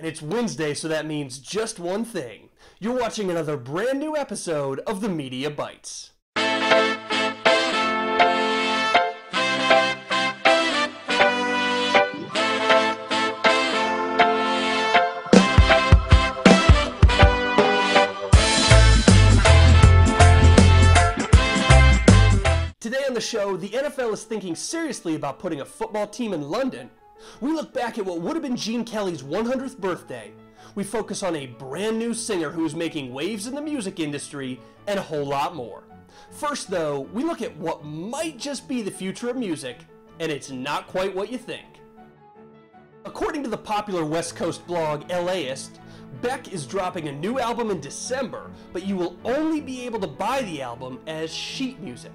And it's Wednesday, so that means just one thing. You're watching another brand new episode of the Media Bites. Today on the show, the NFL is thinking seriously about putting a football team in London. We look back at what would have been Gene Kelly's 100th birthday. We focus on a brand new singer who is making waves in the music industry, and a whole lot more. First though, we look at what might just be the future of music, and it's not quite what you think. According to the popular West Coast blog LAist, Beck is dropping a new album in December, but you will only be able to buy the album as sheet music.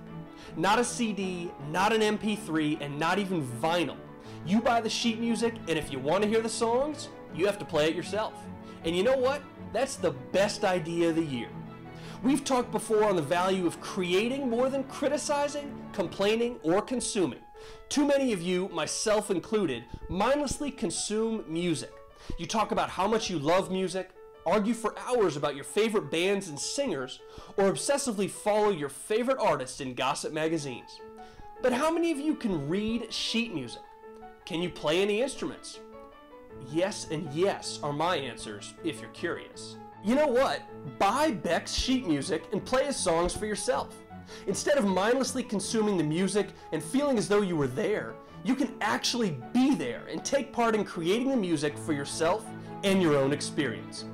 Not a CD, not an MP3, and not even vinyl. You buy the sheet music, and if you want to hear the songs, you have to play it yourself. And you know what? That's the best idea of the year. We've talked before on the value of creating more than criticizing, complaining, or consuming. Too many of you, myself included, mindlessly consume music. You talk about how much you love music, argue for hours about your favorite bands and singers, or obsessively follow your favorite artists in gossip magazines. But how many of you can read sheet music? Can you play any instruments? Yes and yes are my answers, if you're curious. You know what? Buy Beck's sheet music and play his songs for yourself. Instead of mindlessly consuming the music and feeling as though you were there, you can actually be there and take part in creating the music for yourself and your own experience.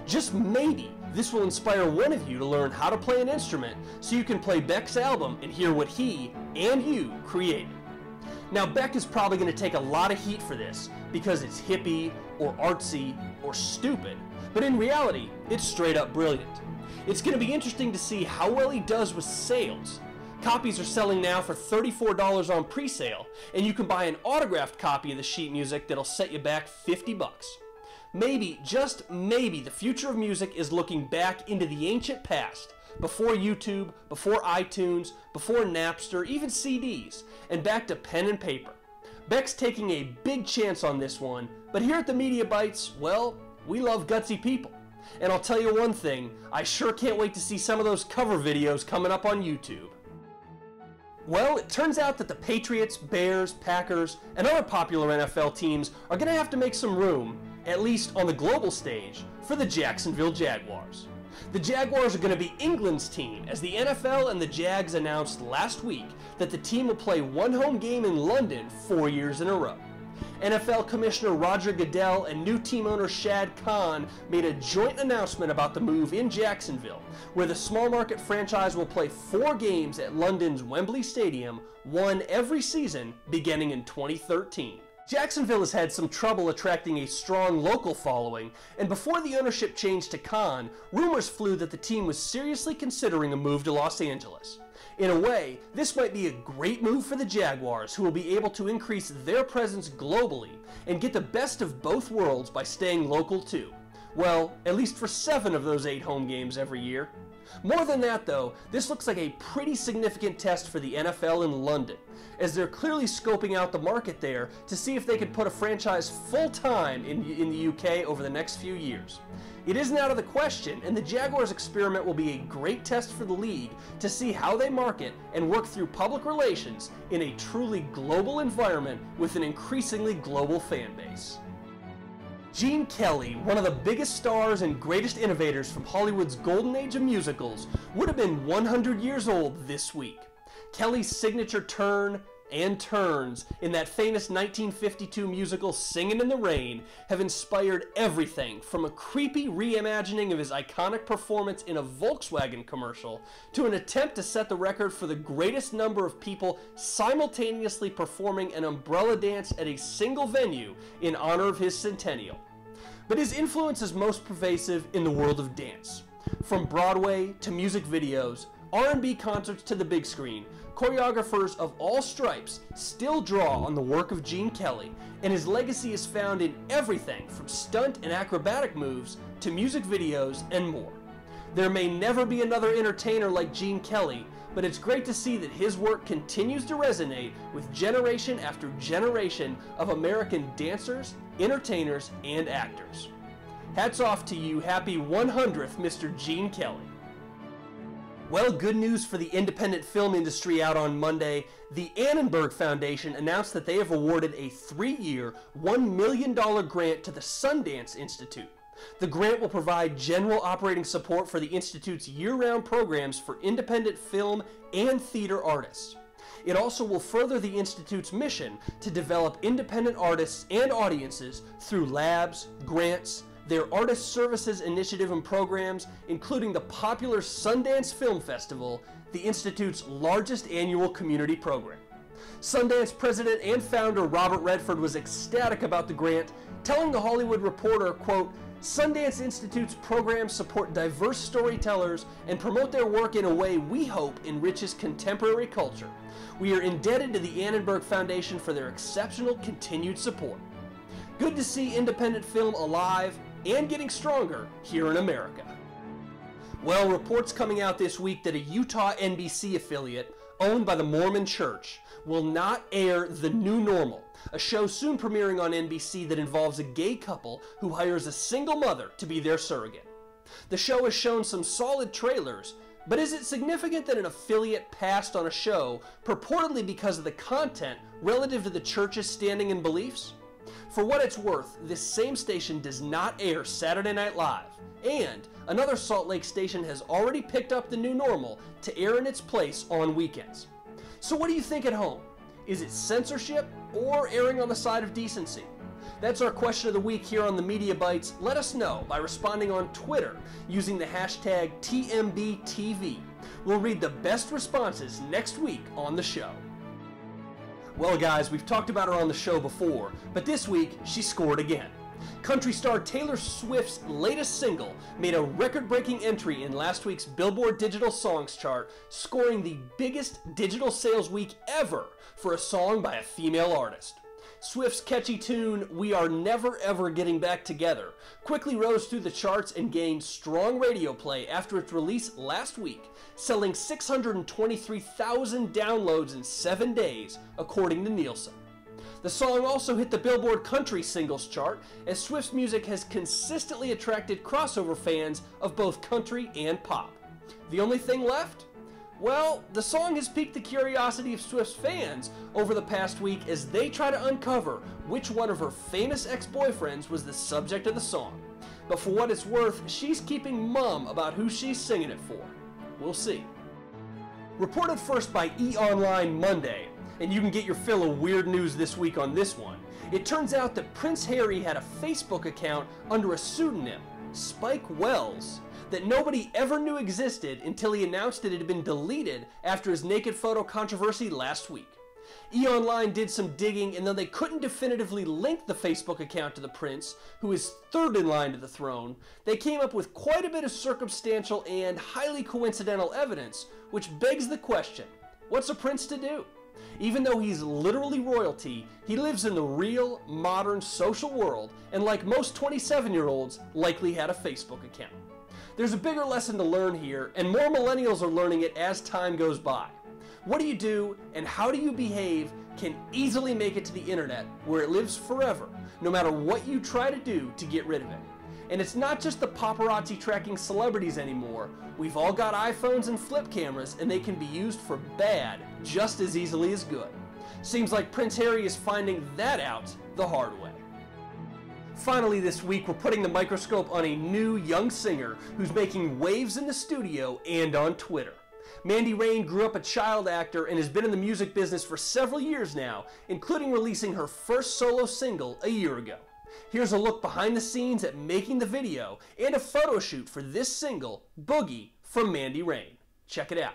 Just maybe this will inspire one of you to learn how to play an instrument so you can play Beck's album and hear what he and you created. Now, Beck is probably going to take a lot of heat for this because it's hippie or artsy or stupid, but in reality, it's straight up brilliant. It's going to be interesting to see how well he does with sales. Copies are selling now for $34 on pre-sale, and you can buy an autographed copy of the sheet music that'll set you back $50. Maybe, just maybe, the future of music is looking back into the ancient past, before YouTube, before iTunes, before Napster, even CDs, and back to pen and paper. Beck's taking a big chance on this one, but here at the Media Bites, well, we love gutsy people. And I'll tell you one thing, I sure can't wait to see some of those cover videos coming up on YouTube. Well, it turns out that the Patriots, Bears, Packers, and other popular NFL teams are going to have to make some room, at least on the global stage, for the Jacksonville Jaguars. The Jaguars are going to be England's team, as the NFL and the Jags announced last week that the team will play one home game in London 4 years in a row. NFL Commissioner Roger Goodell and new team owner Shad Khan made a joint announcement about the move in Jacksonville, where the small market franchise will play 4 games at London's Wembley Stadium, one every season beginning in 2013. Jacksonville has had some trouble attracting a strong local following, and before the ownership changed to Khan, rumors flew that the team was seriously considering a move to Los Angeles. In a way, this might be a great move for the Jaguars, who will be able to increase their presence globally and get the best of both worlds by staying local too. Well, at least for 7 of those 8 home games every year. More than that though, this looks like a pretty significant test for the NFL in London, as they're clearly scoping out the market there to see if they could put a franchise full-time in the UK over the next few years. It isn't out of the question, and the Jaguars experiment will be a great test for the league to see how they market and work through public relations in a truly global environment with an increasingly global fan base. Gene Kelly, one of the biggest stars and greatest innovators from Hollywood's golden age of musicals, would have been 100 years old this week. Kelly's signature turn and turns in that famous 1952 musical Singin' in the Rain have inspired everything from a creepy reimagining of his iconic performance in a Volkswagen commercial to an attempt to set the record for the greatest number of people simultaneously performing an umbrella dance at a single venue in honor of his centennial. But his influence is most pervasive in the world of dance. From Broadway to music videos, R&B concerts to the big screen, choreographers of all stripes still draw on the work of Gene Kelly, and his legacy is found in everything from stunt and acrobatic moves to music videos and more. There may never be another entertainer like Gene Kelly, but it's great to see that his work continues to resonate with generation after generation of American dancers, entertainers, and actors. Hats off to you. Happy 100th, Mr. Gene Kelly. Well, good news for the independent film industry out on Monday. The Annenberg Foundation announced that they have awarded a 3-year, $1 million grant to the Sundance Institute. The grant will provide general operating support for the Institute's year-round programs for independent film and theater artists. It also will further the Institute's mission to develop independent artists and audiences through labs, grants, their Artist Services Initiative and programs, including the popular Sundance Film Festival, the Institute's largest annual community program. Sundance president and founder Robert Redford was ecstatic about the grant, telling The Hollywood Reporter, quote, "Sundance Institute's programs support diverse storytellers and promote their work in a way we hope enriches contemporary culture. We are indebted to the Annenberg Foundation for their exceptional continued support." Good to see independent film alive and getting stronger here in America. Well, reports coming out this week that a Utah NBC affiliate owned by the Mormon Church will not air The New Normal, a show soon premiering on NBC that involves a gay couple who hires a single mother to be their surrogate. The show has shown some solid trailers, but is it significant that an affiliate passed on a show purportedly because of the content relative to the church's standing and beliefs? For what it's worth, this same station does not air Saturday Night Live, and another Salt Lake station has already picked up The New Normal to air in its place on weekends. So what do you think at home? Is it censorship or erring on the side of decency? That's our question of the week here on the Media Bites. Let us know by responding on Twitter using the hashtag TMBTV. We'll read the best responses next week on the show. Well guys, we've talked about her on the show before, but this week she scored again. Country star Taylor Swift's latest single made a record-breaking entry in last week's Billboard Digital Songs chart, scoring the biggest digital sales week ever for a song by a female artist. Swift's catchy tune, "We Are Never Ever Getting Back Together," quickly rose through the charts and gained strong radio play after its release last week, selling 623,000 downloads in 7 days, according to Nielsen. The song also hit the Billboard Country Singles chart, as Swift's music has consistently attracted crossover fans of both country and pop. The only thing left? Well, the song has piqued the curiosity of Swift's fans over the past week as they try to uncover which one of her famous ex-boyfriends was the subject of the song. But for what it's worth, she's keeping mum about who she's singing it for. We'll see. Reported first by E! Monday, and you can get your fill of weird news this week on this one, it turns out that Prince Harry had a Facebook account under a pseudonym, Spike Wells, that nobody ever knew existed until he announced that it had been deleted after his naked photo controversy last week. E! did some digging, and though they couldn't definitively link the Facebook account to the prince, who is third in line to the throne, they came up with quite a bit of circumstantial and highly coincidental evidence, which begs the question, what's a prince to do? Even though he's literally royalty, he lives in the real, modern social world, and like most 27-year-olds, likely had a Facebook account. There's a bigger lesson to learn here, and more millennials are learning it as time goes by. What do you do and how do you behave can easily make it to the internet, where it lives forever, no matter what you try to do to get rid of it. And it's not just the paparazzi tracking celebrities anymore. We've all got iPhones and flip cameras, and they can be used for bad just as easily as good. Seems like Prince Harry is finding that out the hard way. Finally this week, we're putting the microscope on a new young singer who's making waves in the studio and on Twitter. Mandy Rain grew up a child actor and has been in the music business for several years now, including releasing her first solo single a year ago. Here's a look behind the scenes at making the video and a photo shoot for this single, Boogie, from Mandy Rain. Check it out.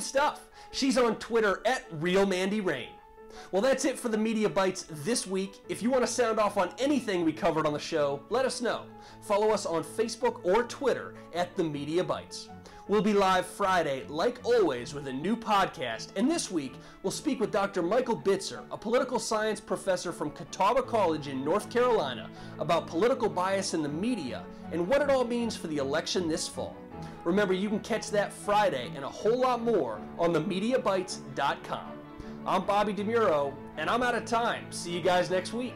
stuff. She's on Twitter at RealMandyRain. Well, that's it for the Media Bites this week. If you want to sound off on anything we covered on the show, let us know. Follow us on Facebook or Twitter at The Media Bites. We'll be live Friday, like always, with a new podcast, and this week we'll speak with Dr. Michael Bitzer, a political science professor from Catawba College in North Carolina, about political bias in the media and what it all means for the election this fall. Remember, you can catch that Friday and a whole lot more on themediabites.com. I'm Bobby DeMuro, and I'm out of time. See you guys next week.